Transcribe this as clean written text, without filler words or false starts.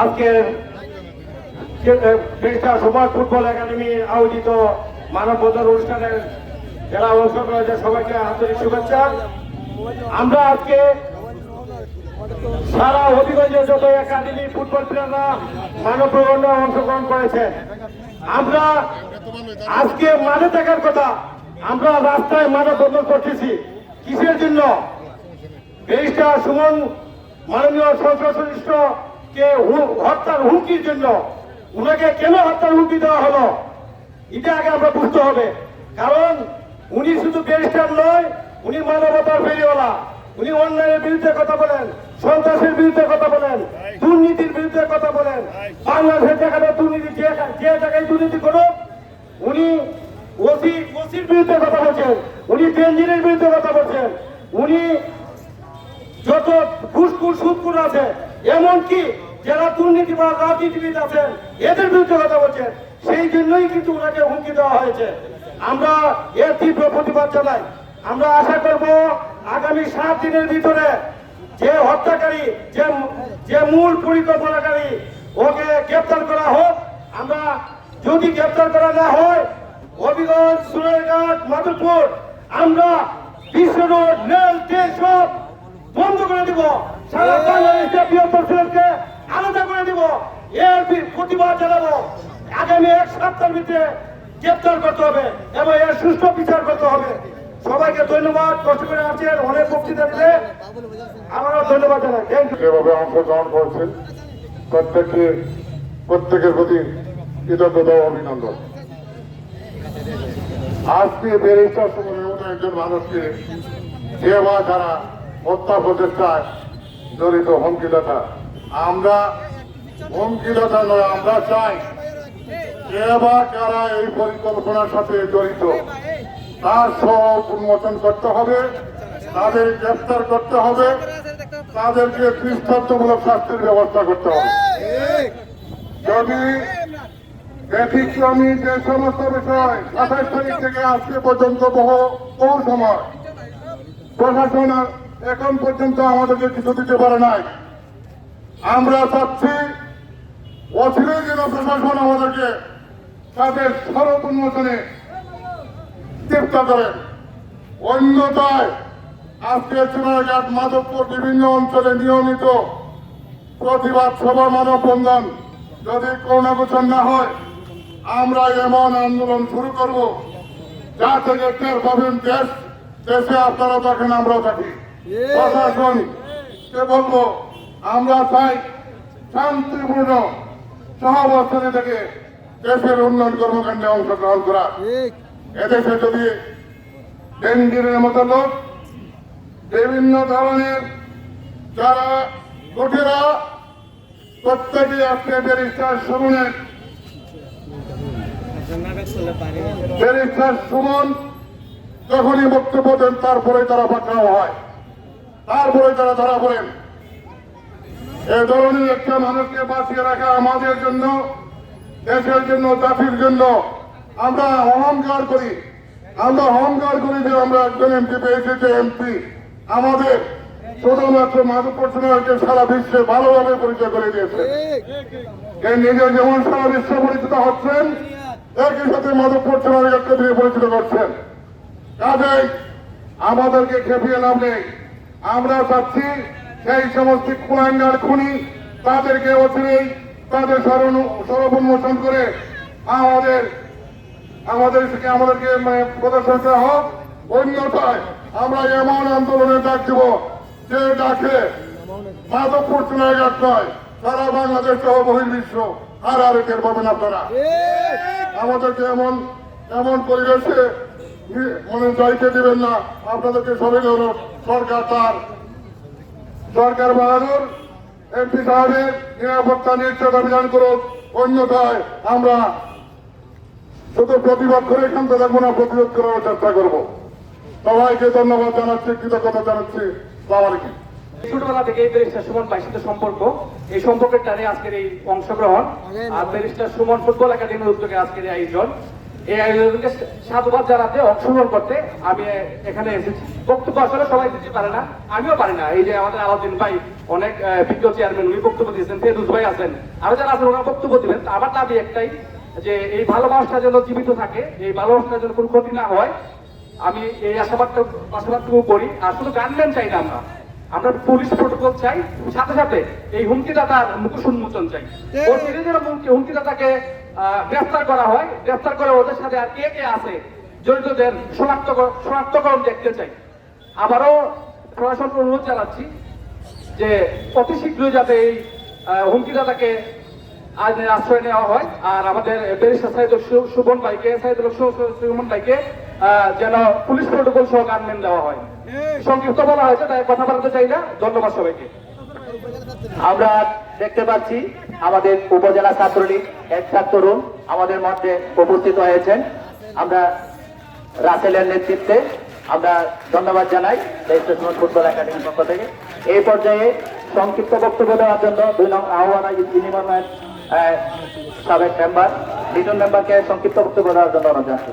আজকের barrister Subhash football academy আয়োজিত মানববন্ধন অনুষ্ঠানের যারা অংশগ্রহণ করেছে সবাইকে আন্তরিক শুভেচ্ছা। আমরা আজকে সারা হবিগঞ্জের যত একাডেমি ফুটবল প্লেয়াররা মানববন্ধনে অংশগ্রহণ করেছে। আমরা আজকে মাঠে থাকার কথা, আমরা রাস্তায় মানববন্ধন করতেছি কিসের জন্য? ব্যারিস্টার সুমন মাননীয় সংসদ সদস্যকে হত্যার হুমকির জন্য। উনাকে কেন হত্যার হুমকি দেওয়া হলো এটা আগে আমরা বুঝতে হবে। কারণ উনি শুধু ব্যারিস্টার নয়, উনি মানবতার ফেরিওয়ালা। উনি অন্যায়ের বিরুদ্ধে কথা বলেন, সন্ত্রাসের বিরুদ্ধে কথা বলেন, দুর্নীতির বিরুদ্ধে কথা বলেন। বাংলাদেশের যেখানে দুর্নীতি, যে জায়গায় দুর্নীতি করুক, উনি ওসির বিরুদ্ধে কথা বলছেন, উনি বেঞ্জিনের বিরুদ্ধে কথা বলছেন, উনি যত ঘুষখোর সুদখোর আছে, এমনকি যারা দুর্নীতি বা রাজনীতিবিদ আছেন এদের বিরুদ্ধে কথা বলছেন। সেই জন্যই কিন্তু ওনাকে হুমকি দেওয়া হয়েছে। আমরা এর তীব্র প্রতিবাদ জানাই। আমরা আশা করব আগামী 7 দিনের ভিতরে যে হত্যাকারী, যে মূল পরিকল্পনাকারী, ওকে গ্রেপ্তার করা হোক। আমরা যদি গ্রেপ্তার করা না হয়, হবিগঞ্জ, সোনারঘাট, মাধবপুর আমরা বিশ্ব রোড, রেল, ট্রেন সব বন্ধ করে দিব। সারা বাংলাদেশের বৃহত্তর সিলেটকে আলাদা করে দিব। এর প্রতিবাদ জানাবো। আগামী 1 সপ্তাহের ভিতরে গ্রেপ্তার করতে হবে এবং এর সুষ্ঠু বিচার করতে হবে। সবাইকে ধন্যবাদ, কষ্ট করে আছেন, অনেক বক্তৃতা দিলে আমারও ধন্যবাদ জানাই। যেভাবে অংশগ্রহণ করছেন প্রত্যেকের প্রতি কৃতজ্ঞতা ও অভিনন্দন। আজকে ব্যারিস্টার সুমনের মতো একজন মানুষকে যে বা যারা হত্যা প্রচেষ্টায় জড়িত হুমকিদাতা, আমরা হুমকিদাতা নয়, আমরা চাই যে বা কারা এই পরিকল্পনার সাথে জড়িত তার সব উন্মোচন করতে হবে, তাদের গ্রেফতার করতে হবে, তাদেরকে দৃষ্টান্তমূলক শাস্তির ব্যবস্থা করতে হবে। যদি ব্যতিক্রমী যে সমস্ত বিষয় 27 তারিখ থেকে আজকে পর্যন্ত বহু সময় প্রশাসন এখন পর্যন্ত আমাদেরকে কিছু দিতে পারে নাই, আমরা চাচ্ছি অচিরেই যেন প্রশাসন আমাদেরকে তাদের স্বরূপ উন্মোচনে চেষ্টা করেন। অন্যথায় আজকে সোনারঘাট, মাধবপুর বিভিন্ন অঞ্চলে নিয়মিত প্রতিবাদ সভা, মানববন্ধন যদি কর্ণগোচর না হয়, আমরা এমন আন্দোলন শুরু করব যা থেকে টের পাবেন দেশে আপনারা থাকেন, আমরাও থাকি। প্রশাসনকে বলবো আমরা চাই শান্তিপূর্ণ সহাবস্থানে থেকে দেশের উন্নয়ন কর্মকাণ্ডে অংশগ্রহণ করা। এদেশে যদি বেনজিরের মতো লোক, বিভিন্ন ধরনের যারা লোকেরা প্রত্যেকে আজকে ব্যারিস্টার সুমন যখনই বক্তব্য দেন তারপরে তারা পাকড়াও হয়, তারপরে তারা ধরা পড়েন। এ ধরনের একটা মানুষকে বাঁচিয়ে রাখা আমাদের জন্য, দেশের জন্য, জাতির জন্য আমরা অহংকার করি। আমরা অহংকার করি যে আমরা একজন এমপি পেয়েছি, যে এমপি আমাদের শুধুমাত্র মাধবপুর সোনারকে সারা বিশ্বে ভালোভাবে পরিচয় করে দিয়েছে। নিজে যেমন সারা বিশ্বে পরিচিত হচ্ছেন, একই সাথে মাধবপুর সোনারকে দিয়ে পরিচিত করছেন। কাজেই আমাদেরকে খেপিয়ে লাভ নেই। আমরা চাচ্ছি সেই সমস্ত কুলাঙ্গার খুনি তাদেরকে অচিরেই তাদের স্বরূপ উন্মোচন করে আমাদেরকে প্রদর্শন করা হোক। অন্যথায় আমরা এমন আন্দোলনের ডাক দেব যে ডাকে মাধবপুর সোনারঘাট নয়, সারা বাংলাদেশ সহ বহির্বিশ্ব আর টের পাবেন আপনারা। আমাদেরকে এমন পরিবেশে যাইতে দিবেন না। আপনাদেরকে সবাই হল সরকার বাহাদুর এমপি সাহেবের নিরাপত্তা নিশ্চিত অভিযান করুক। অন্যথায় আমরা শুধু প্রতিবাদ করে এখানটা থাকবো না, প্রতিরোধ করার চেষ্টা করব। সবাইকে ধন্যবাদ জানাচ্ছি, কৃতজ্ঞতা জানাচ্ছি। আসসালামু আলাইকুম। ছোটবেলা থেকে ব্যারিস্টার সুমন ভাইয়ের সাথে সম্পর্ক, এই সম্পর্কের টানে আজকের এই অংশগ্রহণ। আর ব্যারিস্টার সুমন ফুটবল একাডেমির উদ্যোগে আজকের এই আয়োজন। এই আয়োজনকে সাধুবাদ জানাতে, অংশগ্রহণ করতে আমি এখানে এসেছি। বক্তব্য আসলে সবাই দিতে পারে না, আমিও পারি না। এই যে আমাদের আলাউদ্দিন ভাই অনেক বিজ্ঞ চেয়ারম্যান উনি বক্তব্য দিয়েছেন, ফেরদৌস ভাই আছেন, আরো যারা আছেন ওনারা বক্তব্য দিবেন। আমার দাবি একটাই যে এই ভালো মানুষটা যেন জীবিত থাকে, এই ভালো মানুষটা যেন কোনো ক্ষতি না হয়। আমি এই আশাবাদটুকু করি। আর শুধু গানম্যান চাই না, আমরা পুলিশ প্রোটোকল চাই, সাথে সাথে এই হুমকিদাতার মুখোশ উন্মোচন চাই। ও সিরিজের হুমকিদাতাকে গ্রেফতার করা হয়, গ্রেফতার করে ওদের সাথে আর কে কে আছে জড়িতদের শনাক্তকরণ দেখতে চাই। আবারও প্রশাসনকে অনুরোধ জানাচ্ছি যে অতি শীঘ্রই যাতে এই হুমকিদাতাকে আইনের আশ্রয় নেওয়া হয়। আর আমাদের ব্যারিস্টার সাইদুল সুমন ভাইকে যেন পুলিশ প্রোটোকল সহ গানম্যান দেওয়া হয়। সংক্ষিপ্ত বলা হয়েছে, তাই কথা বলতে চাই না। ধন্যবাদ সবাইকে। আমরা দেখতে পাচ্ছি আমাদের উপজেলা ছাত্রলীগ এক তরুণ আমাদের মধ্যে উপস্থিত হয়েছেন। আমরা রাসেলের নেতৃত্বে আমরা ধন্যবাদ জানাই রেজিস্ট্রেশন ফুটবল একাডেমির পক্ষ থেকে। এই পর্যায়ে সংক্ষিপ্ত বক্তব্য দেওয়ার জন্য 2 নং আহ্বান ইউনিয়নের সাবেক মেম্বার লিটন মেম্বারকে সংক্ষিপ্ত বক্তব্য দেওয়ার জন্য অনুরোধ জানাচ্ছি।